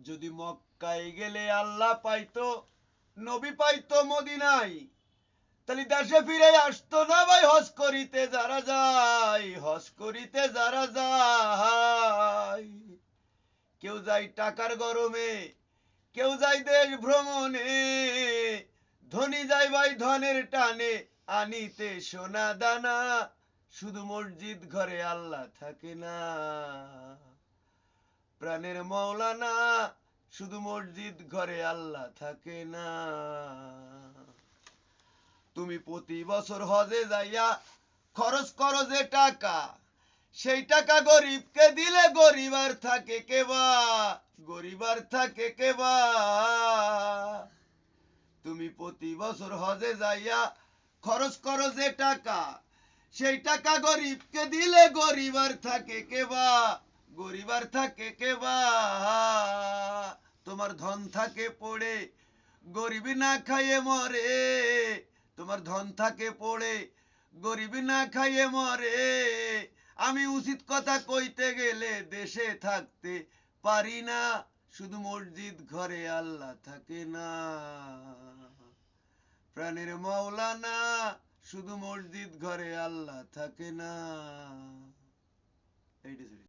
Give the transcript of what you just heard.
যদি মক্কায় গেলে আল্লাহ পাইতো, নবী পাইতো মদিনায়, তাহলে দেশে ফিরে আসতো না ভাই। হজ করিতে যারা যায়, হজ করিতে যারা যায়, কেউ যায় টাকার গরমে, কেউ যায় দেশ ভ্রমণে, ধনী যায় ভাই ধনের টানে, আনিতে সোনা দানা, শুধু মসজিদ ঘরে আল্লাহ থাকে না। প্রাণের মৌলানা, শুধু মসজিদ ঘরে আল্লাহ থাকে না। তুমি প্রতি বছর হজে যাইয়া খরচ করো যে টাকা, সেই টাকা গরিবকে দিলে গরিব আর থাকে কেবা, গরিব আর থাকে কেবা। তুমি প্রতি বছর হজে যাইয়া খরচ করো যে টাকা, সেই টাকা গরিবকে দিলে গরিব আর থাকে কেবা, গরিব আর থাকে কেবা। তোমার ধন থাকে পড়ে, গরিব না খাইয়ে মরে, তোমার ধন থাকে পড়ে, গরিব না খাইয়ে মরে। আমি উচিত কথা কইতে গেলে দেশে থাকতে পারি না, শুধু মসজিদ ঘরে আল্লাহ থাকে না। প্রাণের মৌলানা, শুধু মসজিদ ঘরে আল্লাহ থাকে না। এইটা